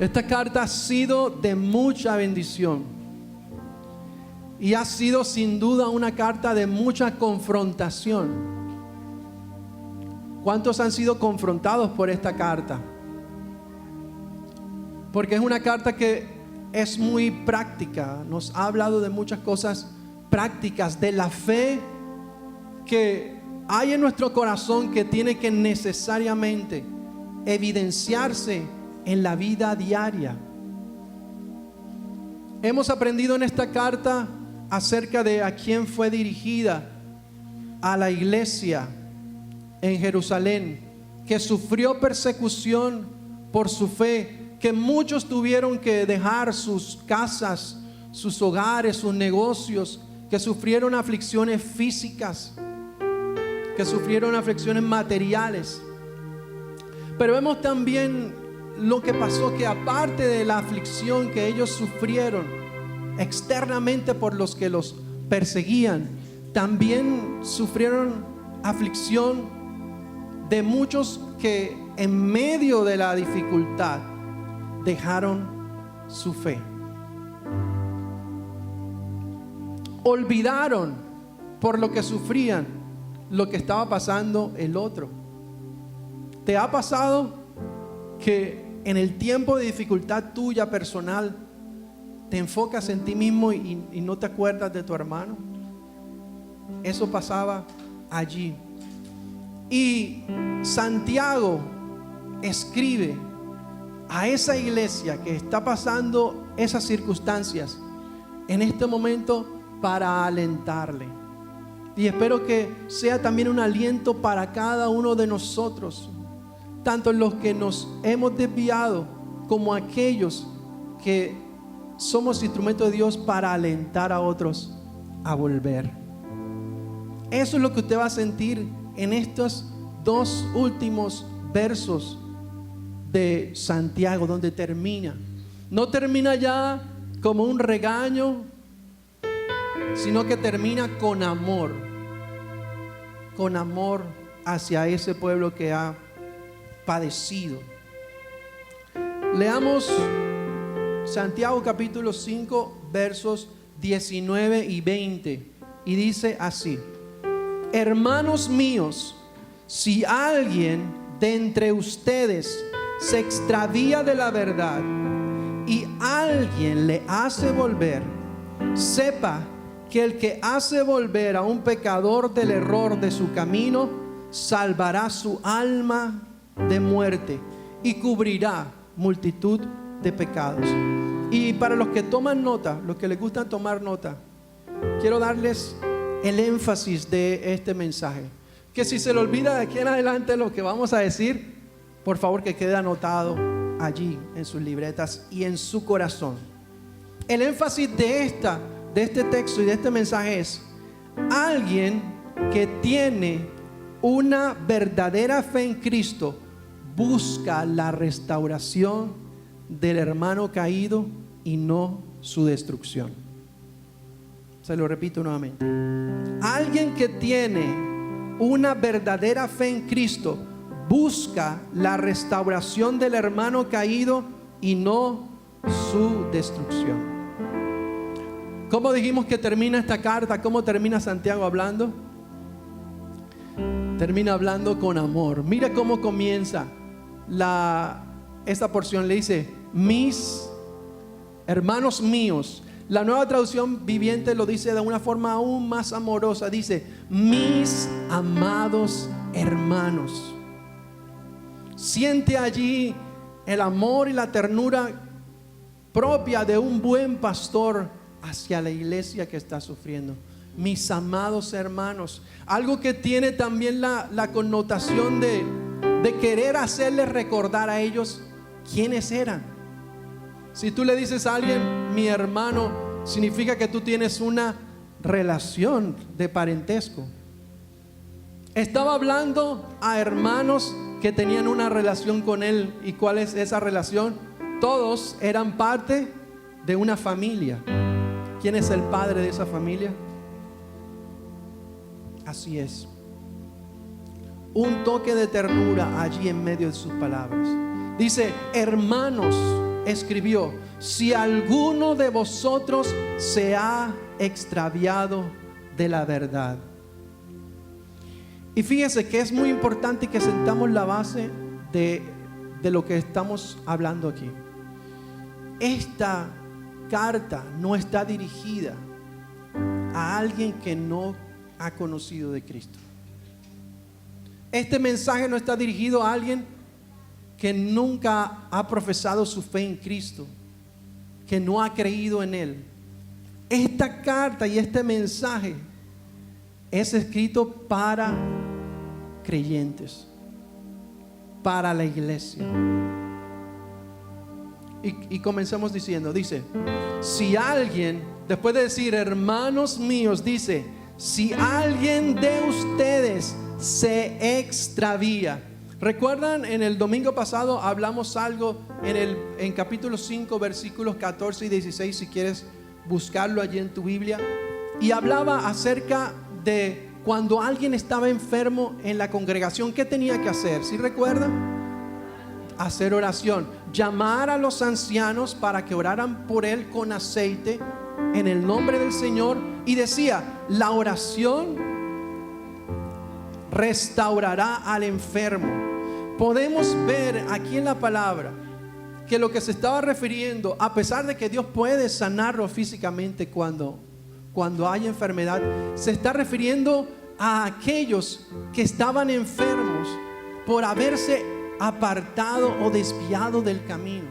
Esta carta ha sido de mucha bendición y ha sido sin duda una carta de mucha confrontación. ¿Cuántos han sido confrontados por esta carta? Porque es una carta que es muy práctica. Nos ha hablado de muchas cosas prácticas, de la fe que hay en nuestro corazón, que tiene que necesariamente evidenciarse en la vida diaria. Hemos aprendido en esta carta acerca de a quién fue dirigida: a la iglesia en Jerusalén, que sufrió persecución por su fe, que muchos tuvieron que dejar sus casas, sus hogares, sus negocios, que sufrieron aflicciones físicas, que sufrieron aflicciones materiales. Pero vemos también lo que pasó, que aparte de la aflicción que ellos sufrieron externamente por los que los perseguían, también sufrieron aflicción de muchos que en medio de la dificultad dejaron su fe. Olvidaron por lo que sufrían lo que estaba pasando el otro. ¿Te ha pasado que en el tiempo de dificultad tuya personal te enfocas en ti mismo y no te acuerdas de tu hermano? Eso pasaba allí. Y Santiago escribe a esa iglesia que está pasando esas circunstancias en este momento para alentarle. Y espero que sea también un aliento para cada uno de nosotros, tanto los que nos hemos desviado como aquellos que somos instrumentos de Dios para alentar a otros a volver. Eso es lo que usted va a sentir en estos dos últimos versos de Santiago, donde termina. No termina ya como un regaño, sino que termina con amor hacia ese pueblo que ha padecido. Leamos Santiago capítulo 5 versos 19 y 20, y dice así: hermanos míos, si alguien de entre ustedes se extravía de la verdad y alguien le hace volver, sepa que el que hace volver a un pecador del error de su camino salvará su alma de muerte y cubrirá multitud de pecados. Y para los que toman nota, los que les gusta tomar nota, quiero darles el énfasis de este mensaje, que si se le olvida de aquí en adelante lo que vamos a decir, por favor que quede anotado allí en sus libretas y en su corazón. El énfasis de este texto y de este mensaje es: alguien que tiene una verdadera fe en Cristo busca la restauración del hermano caído y no su destrucción. Se lo repito nuevamente: alguien que tiene una verdadera fe en Cristo busca la restauración del hermano caído y no su destrucción. ¿Cómo dijimos que termina esta carta? ¿Cómo termina Santiago hablando? Termina hablando con amor. Mira cómo comienza esta porción. Le dice: mis hermanos míos. La Nueva Traducción Viviente lo dice de una forma aún más amorosa. Dice: mis amados hermanos. Siente allí el amor y la ternura propia de un buen pastor hacia la iglesia que está sufriendo. Mis amados hermanos. Algo que tiene también la connotación de querer hacerles recordar a ellos quiénes eran. Si tú le dices a alguien mi hermano, significa que tú tienes una relación de parentesco. Estaba hablando a hermanos que tenían una relación con él. ¿Y cuál es esa relación? Todos eran parte de una familia. ¿Quién es el padre de esa familia? Así es. Un toque de ternura allí en medio de sus palabras. Dice: hermanos, escribió: si alguno de vosotros se ha extraviado de la verdad. Y fíjense que es muy importante que sentamos la base de lo que estamos hablando aquí. Esta carta no está dirigida a alguien que no ha conocido de Cristo. Este mensaje no está dirigido a alguien que nunca ha profesado su fe en Cristo, que no ha creído en Él. Esta carta y este mensaje es escrito para creyentes, para la iglesia. Y comencemos diciendo, dice, si alguien, después de decir hermanos míos, dice, si alguien de ustedes se extravía. ¿Recuerdan? En el domingo pasado hablamos algo en capítulo 5 versículos 14 y 16, si quieres buscarlo allí en tu Biblia, y hablaba acerca de cuando alguien estaba enfermo en la congregación, ¿qué tenía que hacer? ¿Sí recuerdan? Hacer oración, llamar a los ancianos para que oraran por él con aceite en el nombre del Señor, y decía, la oración restaurará al enfermo. Podemos ver aquí en la palabra que lo que se estaba refiriendo, a pesar de que Dios puede sanarlo físicamente cuando hay enfermedad, se está refiriendo a aquellos que estaban enfermos por haberse apartado o desviado del camino,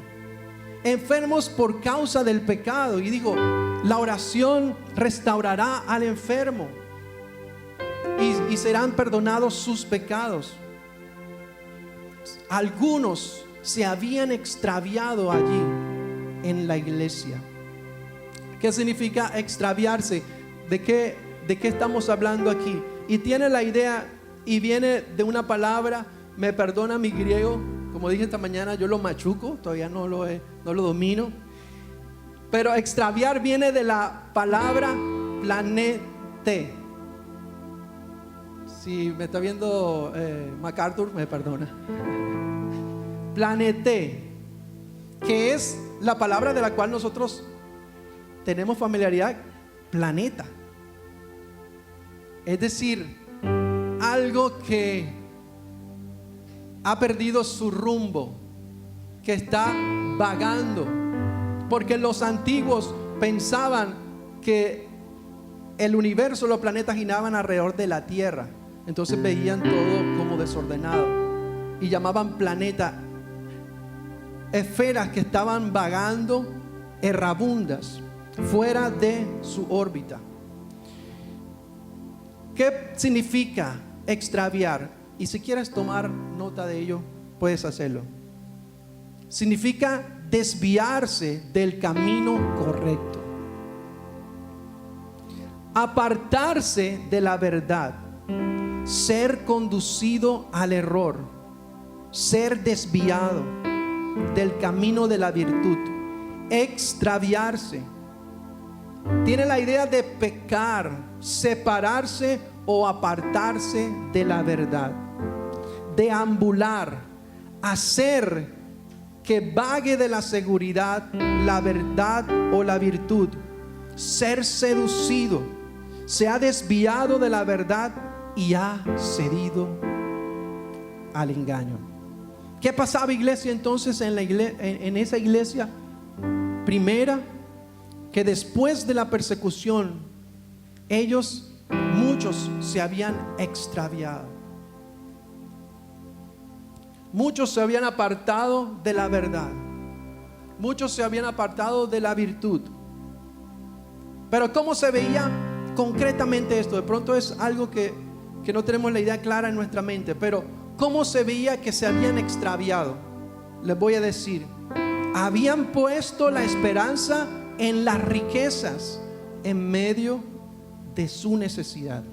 enfermos por causa del pecado. Y digo, la oración restaurará al enfermo y serán perdonados sus pecados. Algunos se habían extraviado allí en la iglesia. ¿Qué significa extraviarse? ¿De qué estamos hablando aquí? Y tiene la idea y viene de una palabra, me perdona mi griego, como dije esta mañana, yo lo machuco, todavía no lo domino. Pero extraviar viene de la palabra planete. Si me está viendo MacArthur, me perdona. Planete, que es la palabra de la cual nosotros tenemos familiaridad, planeta. Es decir, algo que ha perdido su rumbo, que está vagando, porque los antiguos pensaban que el universo, los planetas giraban alrededor de la Tierra, entonces veían todo como desordenado y llamaban planeta esferas que estaban vagando errabundas fuera de su órbita. ¿Qué significa extraviar? Y si quieres tomar nota de ello, puedes hacerlo. Significa desviarse del camino correcto, apartarse de la verdad, ser conducido al error, ser desviado del camino de la virtud. Extraviarse tiene la idea de pecar, separarse o apartarse de la verdad. Deambular, hacer que vague de la seguridad la verdad o la virtud. Ser seducido, se ha desviado de la verdad y ha cedido al engaño. ¿Qué pasaba, iglesia, entonces en esa iglesia primera? Que después de la persecución, muchos se habían extraviado. Muchos se habían apartado de la verdad. Muchos se habían apartado de la virtud. Pero ¿cómo se veía concretamente esto? De pronto es algo que no tenemos la idea clara en nuestra mente. Pero ¿cómo se veía que se habían extraviado? Les voy a decir. Habían puesto la esperanza en las riquezas en medio de su necesidad.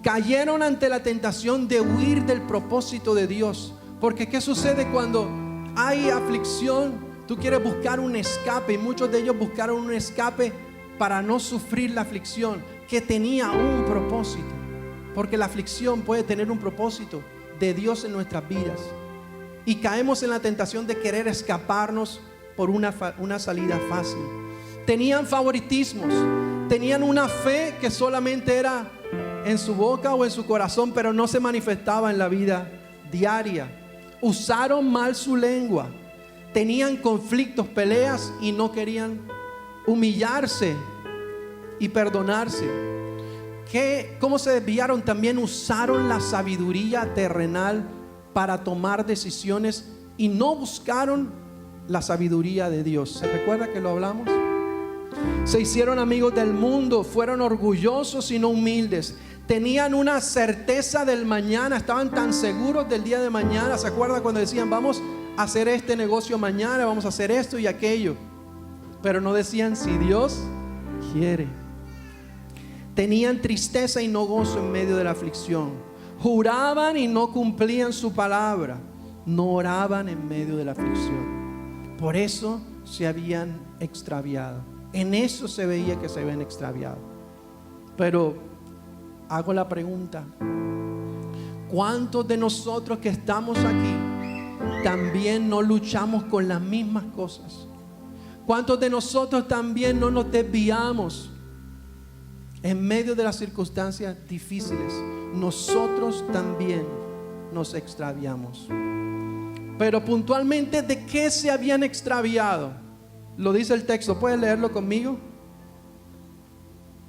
Cayeron ante la tentación de huir del propósito de Dios. Porque ¿qué sucede cuando hay aflicción? Tú quieres buscar un escape, y muchos de ellos buscaron un escape para no sufrir la aflicción que tenía un propósito. Porque la aflicción puede tener un propósito de Dios en nuestras vidas. Y caemos en la tentación de querer escaparnos por una salida fácil. Tenían favoritismos, tenían una fe que solamente era en su boca o en su corazón, pero no se manifestaba en la vida diaria. Usaron mal su lengua, tenían conflictos, peleas y no querían humillarse y perdonarse. ¿Cómo se desviaron? También usaron la sabiduría terrenal para tomar decisiones y no buscaron la sabiduría de Dios. ¿Se recuerda que lo hablamos? Se hicieron amigos del mundo, fueron orgullosos y no humildes. Tenían una certeza del mañana, estaban tan seguros del día de mañana. ¿Se acuerda cuando decían vamos a hacer este negocio mañana, vamos a hacer esto y aquello? Pero no decían si Dios quiere. Tenían tristeza y no gozo en medio de la aflicción. Juraban y no cumplían su palabra. No oraban en medio de la aflicción. Por eso se habían extraviado. En eso se veía que se habían extraviado. Pero hago la pregunta: ¿cuántos de nosotros que estamos aquí también no luchamos con las mismas cosas? ¿Cuántos de nosotros también no nos desviamos en medio de las circunstancias difíciles? Nosotros también nos extraviamos. Pero puntualmente, ¿de qué se habían extraviado? Lo dice el texto, ¿puedes leerlo conmigo?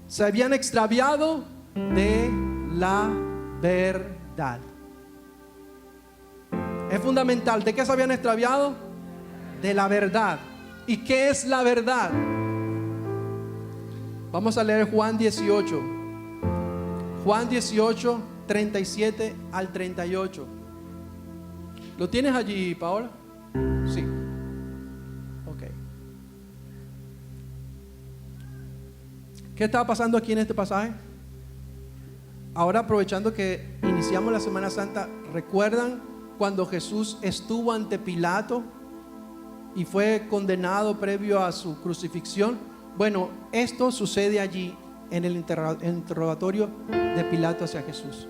Se habían extraviado de la verdad. Es fundamental. ¿De qué se habían extraviado? De la verdad. ¿Y qué es la verdad? Vamos a leer Juan 18. Juan 18, 37 al 38. ¿Lo tienes allí, Paola? Sí. Ok. ¿Qué estaba pasando aquí en este pasaje? Ahora, aprovechando que iniciamos la Semana Santa, ¿recuerdan cuando Jesús estuvo ante Pilato y fue condenado previo a su crucifixión? Bueno, esto sucede allí en el interrogatorio de Pilato hacia Jesús.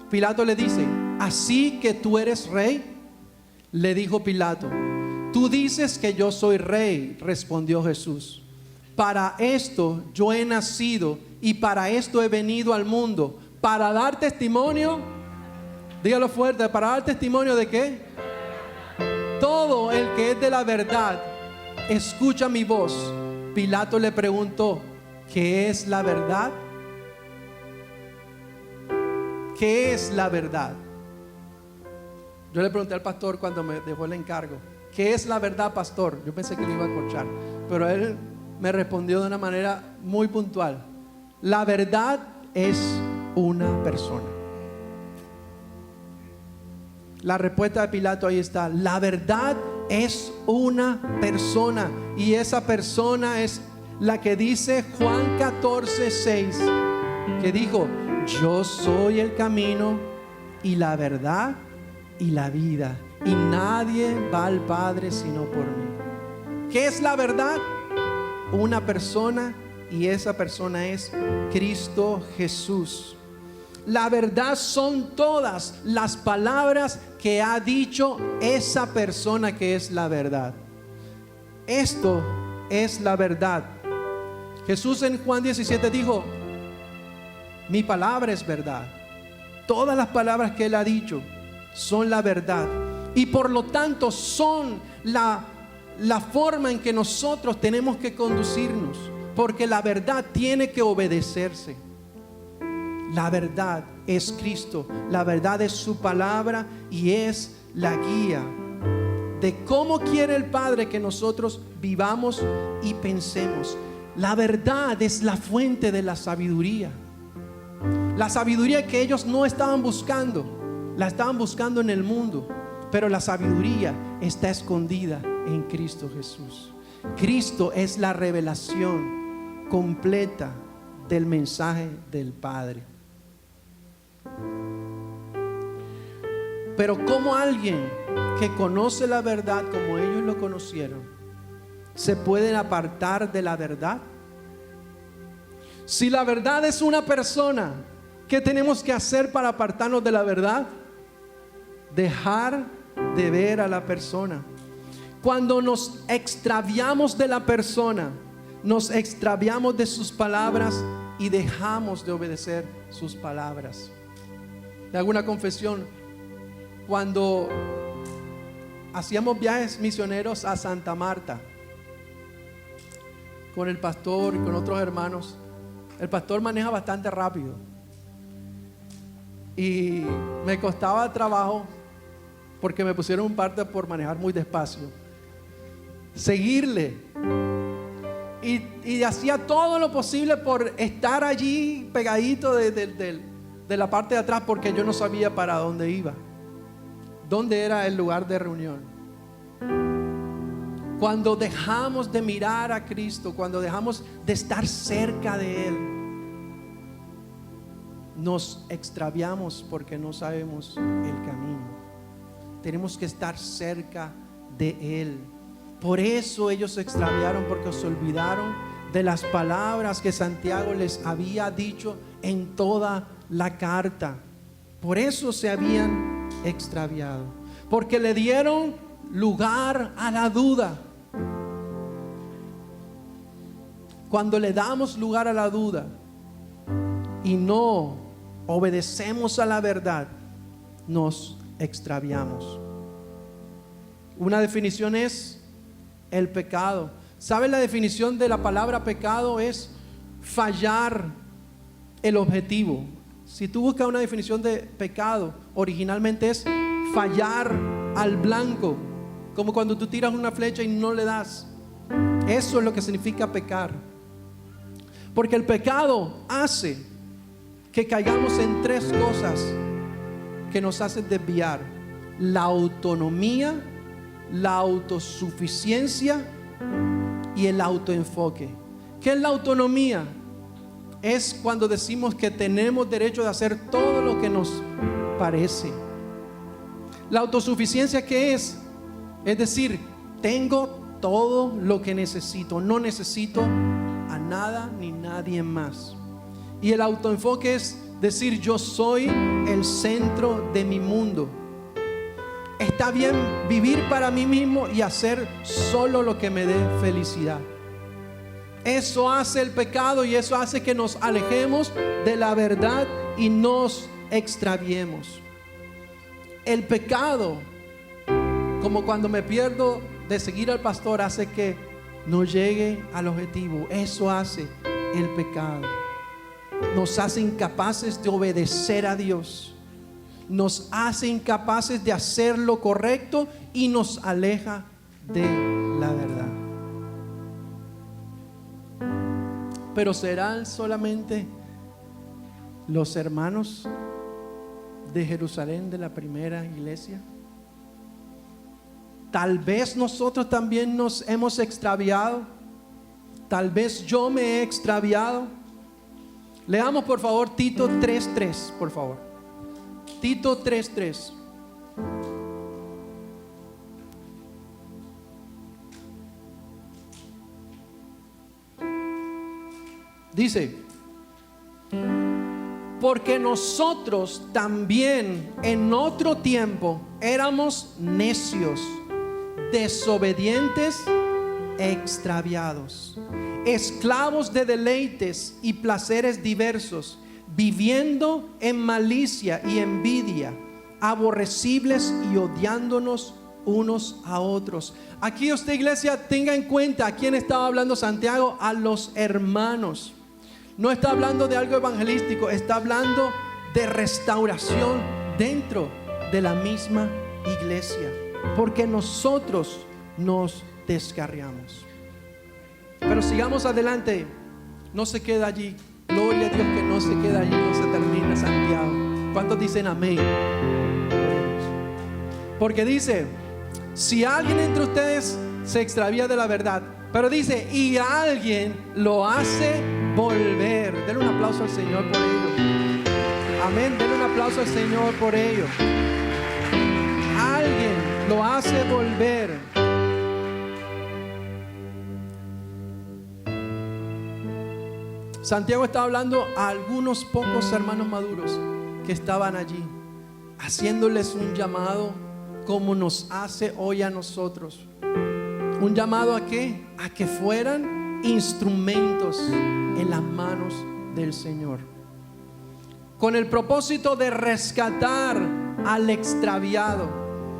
Pilato le dice: ¿así que tú eres rey? Le dijo Pilato: tú dices que yo soy rey, respondió Jesús. Para esto yo he nacido y para esto he venido al mundo, para dar testimonio. Dígalo fuerte: ¿para dar testimonio de qué? Todo el que es de la verdad escucha mi voz. Pilato le preguntó: ¿qué es la verdad? ¿Qué es la verdad? Yo le pregunté al pastor cuando me dejó el encargo: ¿qué es la verdad, pastor? Yo pensé que le iba a corchar, pero él me respondió de una manera muy puntual: la verdad es una persona. La respuesta de Pilato ahí está: la verdad es una persona, y esa persona es la que dice Juan 14:6, que dijo: yo soy el camino y la verdad y la vida, y nadie va al Padre sino por mí. ¿Qué es la verdad? Una persona, y esa persona es Cristo Jesús. La verdad son todas las palabras que ha dicho esa persona que es la verdad. Esto es la verdad. Jesús en Juan 17 dijo: mi palabra es verdad. Todas las palabras que Él ha dicho son la verdad, y por lo tanto son la forma en que nosotros tenemos que conducirnos, porque la verdad tiene que obedecerse. La verdad es Cristo, la verdad es su palabra y es la guía de cómo quiere el Padre que nosotros vivamos y pensemos. La verdad es la fuente de la sabiduría. La sabiduría que ellos no estaban buscando, la estaban buscando en el mundo, pero la sabiduría está escondida en Cristo Jesús. Cristo es la revelación completa del mensaje del Padre. Pero ¿cómo alguien que conoce la verdad como ellos lo conocieron se pueden apartar de la verdad? Si la verdad es una persona, ¿qué tenemos que hacer para apartarnos de la verdad? Dejar de ver a la persona. Cuando nos extraviamos de la persona, nos extraviamos de sus palabras y dejamos de obedecer sus palabras. Le hago una confesión. Cuando hacíamos viajes misioneros a Santa Marta con el pastor y con otros hermanos, el pastor maneja bastante rápido y me costaba trabajo, porque me pusieron un parte por manejar muy despacio, seguirle, y hacía todo lo posible por estar allí pegadito de la parte de atrás, porque yo no sabía para dónde iba, dónde era el lugar de reunión. Cuando dejamos de mirar a Cristo, cuando dejamos de estar cerca de Él, nos extraviamos porque no sabemos el camino. Tenemos que estar cerca de Él. Por eso ellos se extraviaron, porque se olvidaron de las palabras que Santiago les había dicho en toda la carta. Por eso se habían extraviado, porque le dieron lugar a la duda. Cuando le damos lugar a la duda y no obedecemos a la verdad, nos extraviamos. Una definición es el pecado. ¿Sabe la definición de la palabra pecado? Es fallar el objetivo. Si tú buscas una definición de pecado, originalmente es fallar al blanco, como cuando tú tiras una flecha y no le das. Eso es lo que significa pecar. Porque el pecado hace que caigamos en tres cosas que nos hacen desviar: la autonomía, la autosuficiencia y el autoenfoque. ¿Qué es la autonomía? Es cuando decimos que tenemos derecho de hacer todo lo que nos parece. La autosuficiencia, ¿qué es? Es decir, tengo todo lo que necesito, no necesito a nada ni nadie más. Y el autoenfoque es decir, yo soy el centro de mi mundo. Está bien vivir para mí mismo y hacer solo lo que me dé felicidad. Eso hace el pecado, y eso hace que nos alejemos de la verdad y nos extraviemos. El pecado, como cuando me pierdo de seguir al pastor, hace que no llegue al objetivo. Eso hace el pecado. Nos hace incapaces de obedecer a Dios, nos hace incapaces de hacer lo correcto y nos aleja de la verdad. Pero ¿serán solamente los hermanos de Jerusalén de la primera iglesia? Tal vez nosotros también nos hemos extraviado. Tal vez yo me he extraviado. Leamos por favor Tito 3:3, por favor. Tito 3:3. Dice: porque nosotros también en otro tiempo éramos necios, desobedientes, extraviados, esclavos de deleites y placeres diversos, viviendo en malicia y envidia, aborrecibles y odiándonos unos a otros. Aquí usted, iglesia, tenga en cuenta a quién estaba hablando Santiago: a los hermanos. No está hablando de algo evangelístico, está hablando de restauración dentro de la misma iglesia, porque nosotros nos descarriamos. Pero sigamos adelante. No se queda allí. Gloria a Dios que no se queda allí, no se termina Santiago. ¿Cuántos dicen amén? Porque dice: si alguien entre ustedes se extravía de la verdad, pero dice, y alguien lo hace volver. Denle un aplauso al Señor por ello. Amén, denle un aplauso al Señor por ello. Alguien lo hace volver. Santiago está hablando a algunos pocos hermanos maduros que estaban allí, haciéndoles un llamado como nos hace hoy a nosotros. Un llamado ¿a qué? A que fueran instrumentos en las manos del Señor, con el propósito de rescatar al extraviado,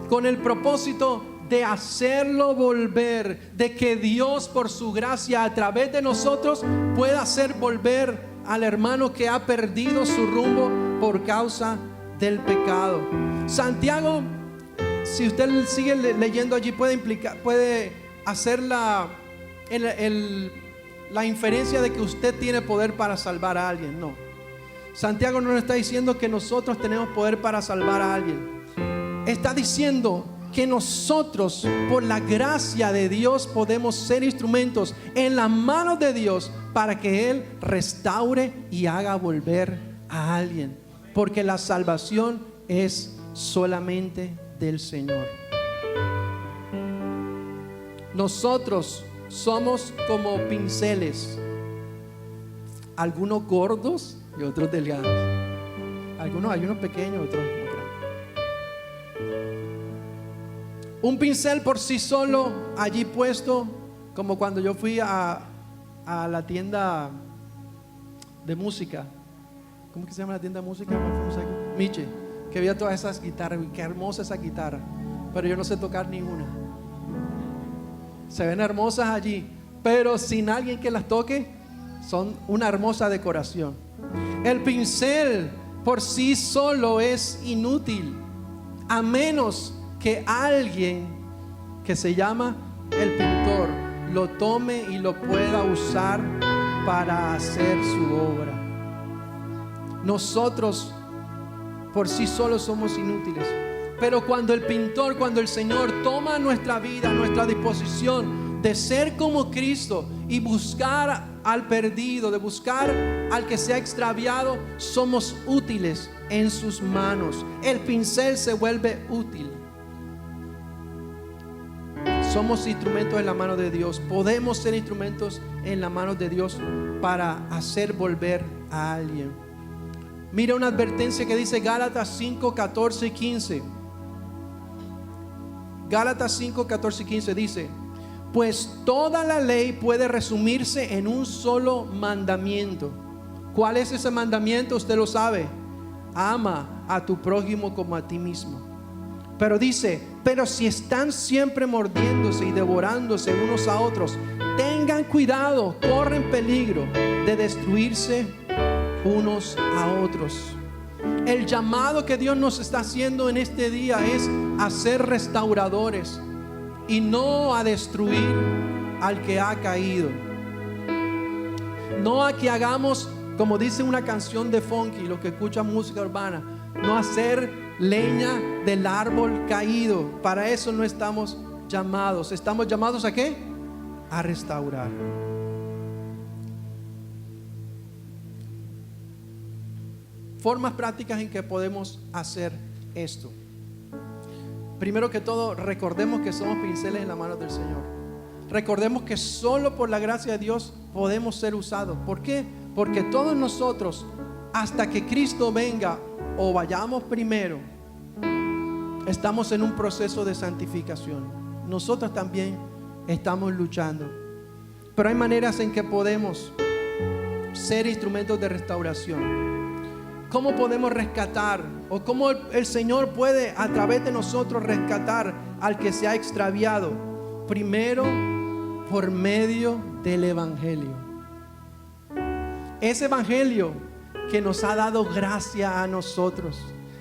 con el propósito de hacerlo volver, de que Dios por su gracia a través de nosotros pueda hacer volver al hermano que ha perdido su rumbo por causa del pecado. Santiago, si usted sigue leyendo allí, puede hacer la inferencia de que usted tiene poder para salvar a alguien. No, Santiago no nos está diciendo que nosotros tenemos poder para salvar a alguien. Está diciendo que nosotros, por la gracia de Dios, podemos ser instrumentos en las manos de Dios para que Él restaure y haga volver a alguien, porque la salvación es solamente del Señor. Nosotros somos como pinceles, algunos gordos y otros delgados. Hay unos pequeños, otros muy grandes. Un pincel por sí solo allí puesto, como cuando yo fui a la tienda de música. ¿Cómo que se llama la tienda de música? Miche, que había todas esas guitarras. Qué hermosa esa guitarra, pero yo no sé tocar ninguna. Se ven hermosas allí, pero sin alguien que las toque, son una hermosa decoración. El pincel por sí solo es inútil, a menos que alguien que se llama el pintor lo tome y lo pueda usar para hacer su obra. Nosotros por sí solos somos inútiles, pero cuando el pintor, cuando el Señor toma nuestra vida, nuestra disposición de ser como Cristo y buscar al perdido, de buscar al que se ha extraviado, somos útiles en sus manos. El pincel se vuelve útil. Somos instrumentos en la mano de Dios. Podemos ser instrumentos en la mano de Dios para hacer volver a alguien. Mira una advertencia que dice Gálatas 5, 14 y 15. Gálatas 5, 14 y 15 dice: pues toda la ley puede resumirse en un solo mandamiento. ¿Cuál es ese mandamiento? Usted lo sabe. Ama a tu prójimo como a ti mismo. Pero dice: pero si están siempre mordiéndose y devorándose unos a otros, tengan cuidado, corren peligro de destruirse unos a otros. El llamado que Dios nos está haciendo en este día es a ser restauradores y no a destruir al que ha caído. No a que hagamos, como dice una canción de funky, los que escuchan música urbana, no hacer leña del árbol caído. Para eso no estamos llamados. ¿Estamos llamados a qué? A restaurar. Formas prácticas en que podemos hacer esto. Primero que todo, recordemos que somos pinceles en la mano del Señor. Recordemos que solo por la gracia de Dios podemos ser usados. ¿Por qué? Porque todos nosotros, hasta que Cristo venga o vayamos primero, estamos en un proceso de santificación. Nosotros también estamos luchando, pero hay maneras en que podemos ser instrumentos de restauración. ¿Cómo podemos rescatar? ¿O cómo el Señor puede a través de nosotros rescatar al que se ha extraviado? Primero, por medio del Evangelio. Ese Evangelio que nos ha dado gracia a nosotros.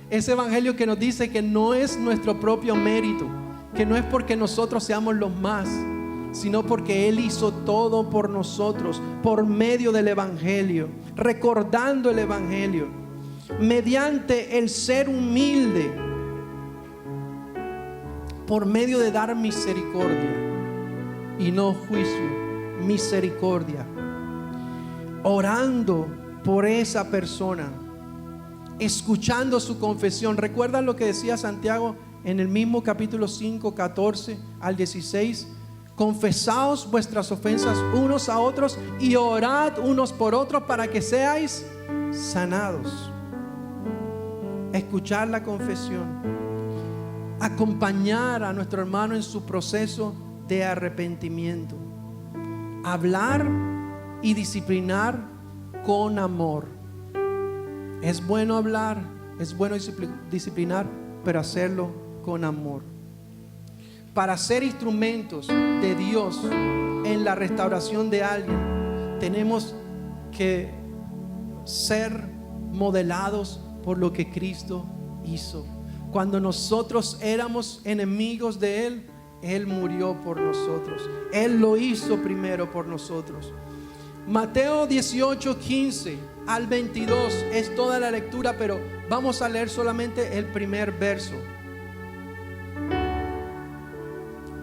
Ese Evangelio que nos dice que no es nuestro propio mérito, que no es porque nosotros seamos los más, sino porque Él hizo todo por nosotros, por medio del Evangelio, recordando el Evangelio, mediante el ser humilde, por medio de dar misericordia y no juicio, misericordia, orando por esa persona, escuchando su confesión. ¿Recuerdan lo que decía Santiago en el mismo capítulo 5, 14 al 16? Confesaos vuestras ofensas unos a otros y orad unos por otros para que seáis sanados. Escuchar la confesión, acompañar a nuestro hermano en su proceso de arrepentimiento. Hablar y disciplinar con amor. Es bueno hablar, es bueno disciplinar, pero hacerlo con amor. Para ser instrumentos de Dios en la restauración de alguien, tenemos que ser modelados por lo que Cristo hizo. Cuando nosotros éramos enemigos de Él, Él murió por nosotros. Él lo hizo primero por nosotros. Mateo 18, 15 al 22 es toda la lectura, pero vamos a leer solamente el primer verso.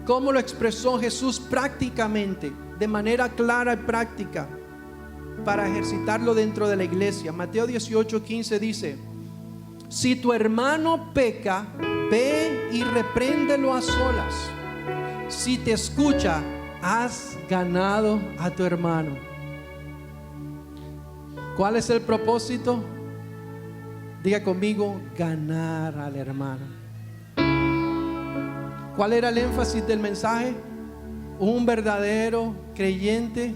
¿Cómo lo expresó Jesús prácticamente, de manera clara y práctica, para ejercitarlo dentro de la iglesia? Mateo 18, 15 dice: si tu hermano peca, ve y repréndelo a solas. Si te escucha, has ganado a tu hermano. ¿Cuál es el propósito? Diga conmigo: ganar al hermano. ¿Cuál era el énfasis del mensaje? Un verdadero creyente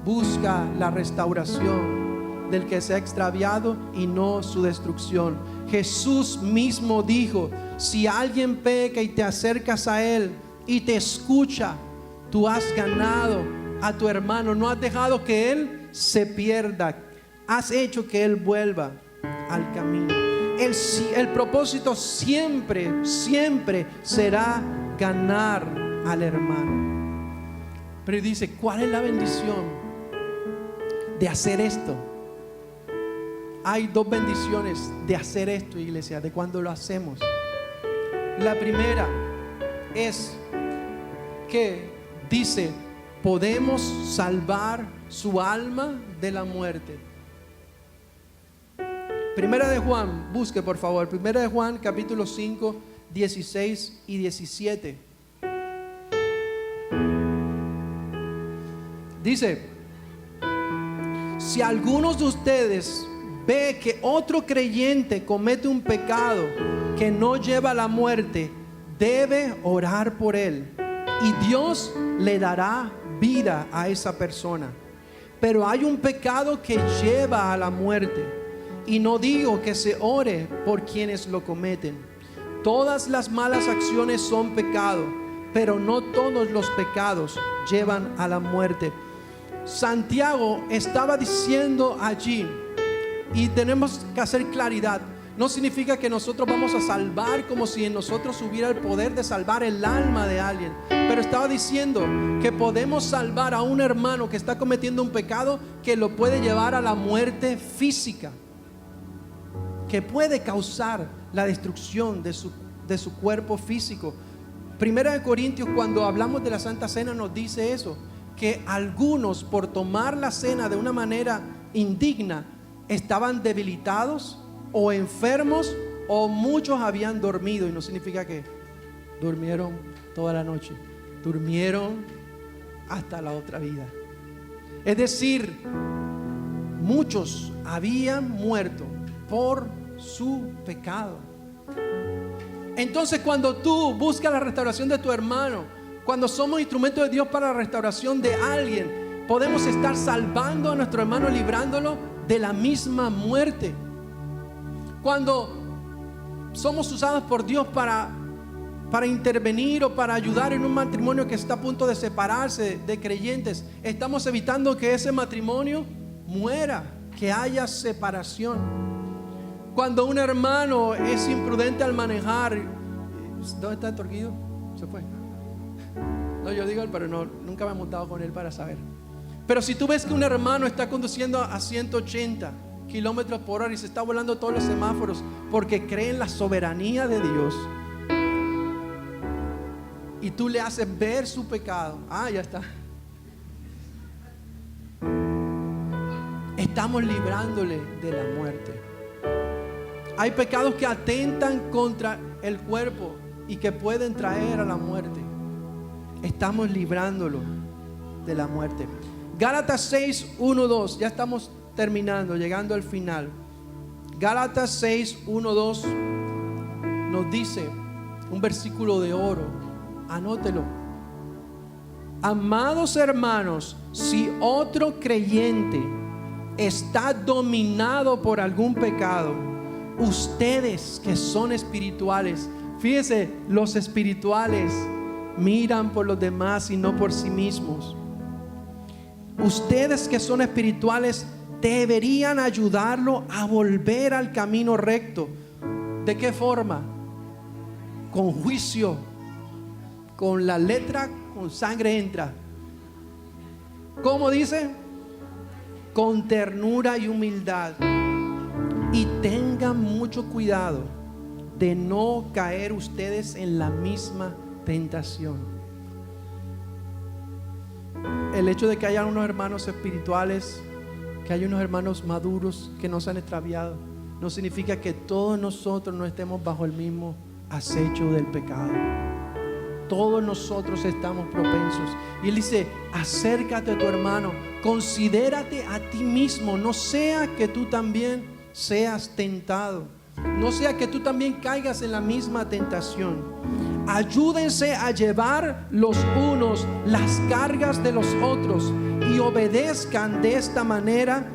busca la restauración del que se ha extraviado y no su destrucción. Jesús mismo dijo: si alguien peca y te acercas a él y te escucha, tú has ganado a tu hermano. No has dejado que él se pierda, has hecho que él vuelva al camino. El propósito siempre será ganar al hermano. Pero dice: ¿cuál es la bendición de hacer esto? Hay dos bendiciones de hacer esto, iglesia, de cuando lo hacemos. La primera es que dice: podemos salvar su alma de la muerte. Primera de Juan, busque por favor, Primera de Juan capítulo 5, 16 y 17. Dice: si algunos de ustedes ve que otro creyente comete un pecado que no lleva a la muerte, debe orar por él y Dios le dará vida a esa persona. Pero hay un pecado que lleva a la muerte, y no digo que se ore por quienes lo cometen. Todas las malas acciones son pecado, pero no todos los pecados llevan a la muerte. Santiago estaba diciendo allí, y tenemos que hacer claridad, no significa que nosotros vamos a salvar como si en nosotros hubiera el poder de salvar el alma de alguien, pero estaba diciendo que podemos salvar a un hermano que está cometiendo un pecado que lo puede llevar a la muerte física, que puede causar la destrucción de su cuerpo físico. Primera de Corintios, cuando hablamos de la Santa Cena, nos dice eso, que algunos, por tomar la cena de una manera indigna, estaban debilitados o enfermos, o muchos habían dormido. Y no significa que durmieron toda la noche, durmieron hasta la otra vida. Es decir, muchos habían muerto por su pecado. Entonces, cuando tú buscas la restauración de tu hermano, cuando somos instrumentos de Dios para la restauración de alguien, podemos estar salvando a nuestro hermano, librándolo de la misma muerte. Cuando somos usados por Dios para intervenir o para ayudar en un matrimonio que está a punto de separarse de creyentes, estamos evitando que ese matrimonio muera, que haya separación. Cuando un hermano es imprudente al manejar, ¿dónde está el Torquido? Se fue. No, yo digo, pero no, nunca me he montado con él para saber. Pero si tú ves que un hermano está conduciendo a 180 kilómetros por hora y se está volando todos los semáforos porque cree en la soberanía de Dios, y tú le haces ver su pecado, ya está, estamos librándole de la muerte. Hay pecados que atentan contra el cuerpo y que pueden traer a la muerte. Estamos librándolo de la muerte. Gálatas 6, 1, 2. Ya estamos terminando, llegando al final. Gálatas 6, 1, 2 nos dice un versículo de oro. Anótelo. Amados hermanos, si otro creyente está dominado por algún pecado, ustedes que son espirituales, fíjese, los espirituales miran por los demás y no por sí mismos. Ustedes que son espirituales deberían ayudarlo a volver al camino recto. ¿De qué forma? Con juicio, con la letra, con sangre entra. ¿Cómo dice? Con ternura y humildad. Y tengan mucho cuidado de no caer ustedes en la misma tentación. El hecho de que haya unos hermanos espirituales, que haya unos hermanos maduros que no se han extraviado, no significa que todos nosotros no estemos bajo el mismo acecho del pecado. Todos nosotros estamos propensos. Y él dice: acércate a tu hermano, considérate a ti mismo, no sea que tú también seas tentado, no sea que tú también caigas en la misma tentación. Ayúdense a llevar los unos las cargas de los otros y obedezcan de esta manera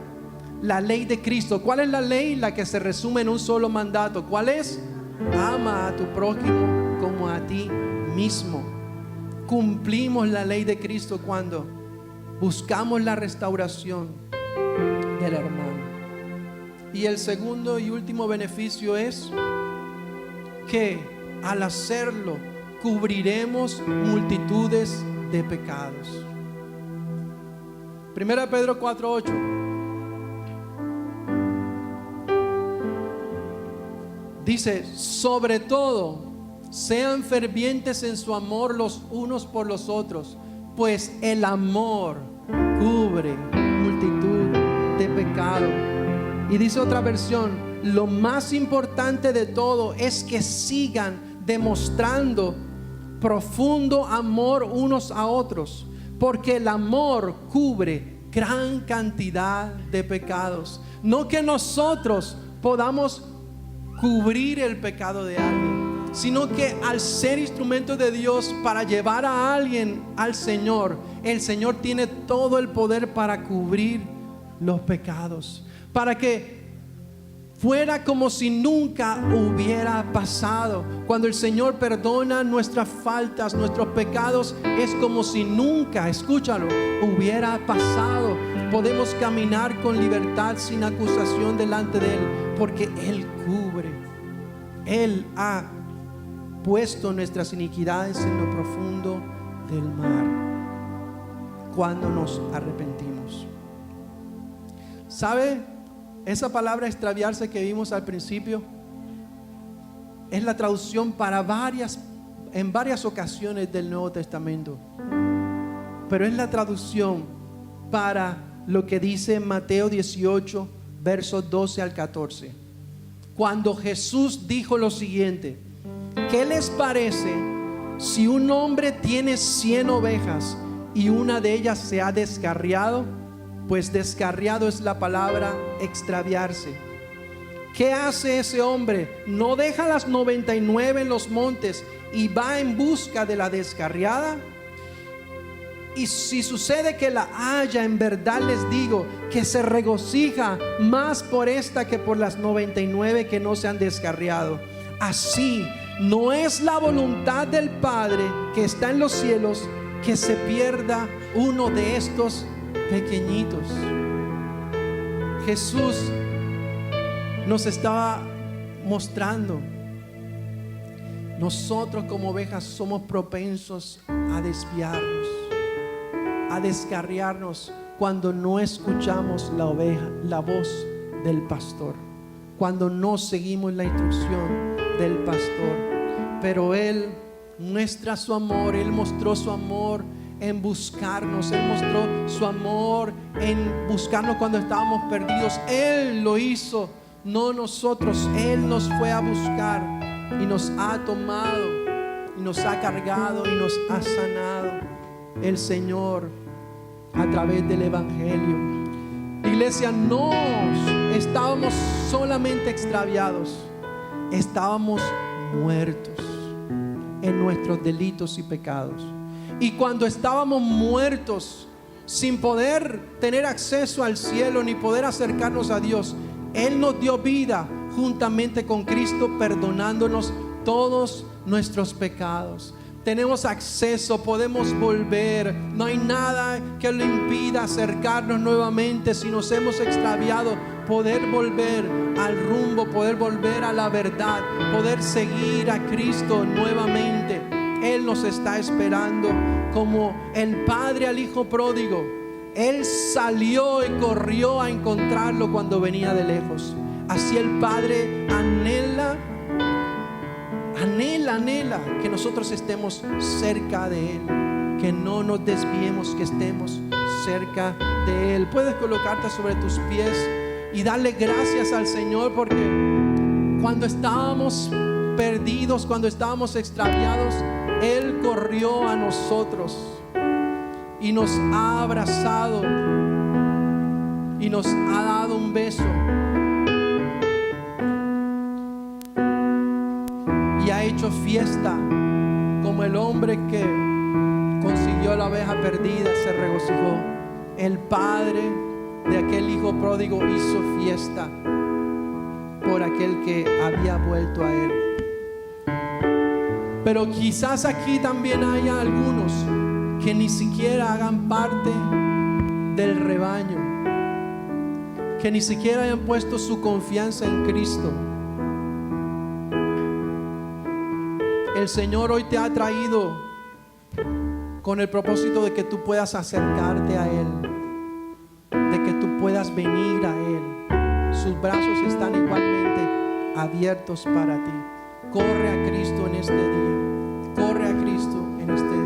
la ley de Cristo. ¿Cuál es la ley? La que se resume en un solo mandato. ¿Cuál es? Ama a tu prójimo como a ti mismo. Cumplimos la ley de Cristo cuando buscamos la restauración del hermano. Y el segundo y último beneficio es que al hacerlo cubriremos multitudes de pecados. 1 Pedro 4:8 dice: sobre todo sean fervientes en su amor los unos por los otros, pues el amor cubre multitud de pecados. Y dice otra versión: lo más importante de todo es que sigan demostrando profundo amor unos a otros, porque el amor cubre gran cantidad de pecados. No que nosotros podamos cubrir el pecado de alguien, sino que al ser instrumento de Dios para llevar a alguien al Señor, el Señor tiene todo el poder para cubrir los pecados, para que fuera como si nunca hubiera pasado. Cuando el Señor perdona nuestras faltas, nuestros pecados, es como si nunca, escúchalo, hubiera pasado. Podemos caminar con libertad sin acusación delante de Él, porque Él cubre. Él ha puesto nuestras iniquidades en lo profundo del mar cuando nos arrepentimos. ¿Sabe? Esa palabra extraviarse que vimos al principio es la traducción en varias ocasiones del Nuevo Testamento, pero es la traducción para lo que dice Mateo 18 versos 12 al 14, cuando Jesús dijo lo siguiente: ¿qué les parece si un hombre tiene 100 ovejas y una de ellas se ha descarriado? Pues descarriado es la palabra extraviarse. ¿Qué hace ese hombre? ¿No deja las 99 en los montes y va en busca de la descarriada? Y si sucede que la halla, en verdad les digo que se regocija más por esta que por las 99 que no se han descarriado. Así no es la voluntad del Padre que está en los cielos que se pierda uno de estos pequeñitos. Jesús nos estaba mostrando: nosotros como ovejas somos propensos a desviarnos, a descarriarnos cuando no escuchamos la voz del pastor, cuando no seguimos la instrucción del pastor. Pero Él muestra su amor, Él mostró su amor en buscarnos, Él mostró su amor en buscarnos cuando estábamos perdidos. Él lo hizo, no nosotros. Él nos fue a buscar y nos ha tomado y nos ha cargado y nos ha sanado el Señor a través del Evangelio. Iglesia, no estábamos solamente extraviados, estábamos muertos en nuestros delitos y pecados. Y cuando estábamos muertos, sin poder tener acceso al cielo ni poder acercarnos a Dios, Él nos dio vida juntamente con Cristo, perdonándonos todos nuestros pecados. Tenemos acceso, podemos volver. No hay nada que lo impida acercarnos nuevamente. Si nos hemos extraviado, poder volver al rumbo, poder volver a la verdad, poder seguir a Cristo nuevamente. Él nos está esperando como el padre al hijo pródigo. Él salió y corrió a encontrarlo cuando venía de lejos. Así el Padre anhela que nosotros estemos cerca de Él, que no nos desviemos, que estemos cerca de Él. Puedes colocarte sobre tus pies y darle gracias al Señor, porque cuando estábamos perdidos, cuando estábamos extraviados, Él corrió a nosotros y nos ha abrazado y nos ha dado un beso y ha hecho fiesta, como el hombre que consiguió la oveja perdida se regocijó. El padre de aquel hijo pródigo hizo fiesta por aquel que había vuelto a él. Pero quizás aquí también haya algunos que ni siquiera hagan parte del rebaño, que ni siquiera hayan puesto su confianza en Cristo. El Señor hoy te ha traído con el propósito de que tú puedas acercarte a Él, de que tú puedas venir a Él. Sus brazos están igualmente abiertos para ti. Corre a Cristo en este día. Corre a Cristo en este día.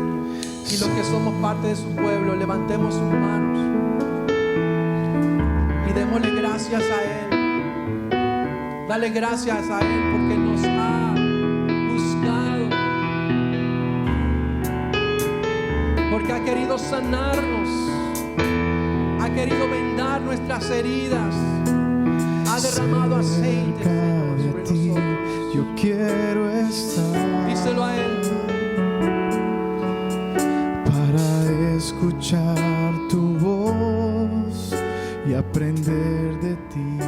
Y los que somos parte de su pueblo, levantemos sus manos y démosle gracias a Él. Dale gracias a Él porque nos ha buscado, porque ha querido sanarnos, ha querido vendar nuestras heridas, ha derramado aceite, Señor, sobre nosotros. Yo quiero estar. Díselo a Él. Para escuchar tu voz y aprender de ti.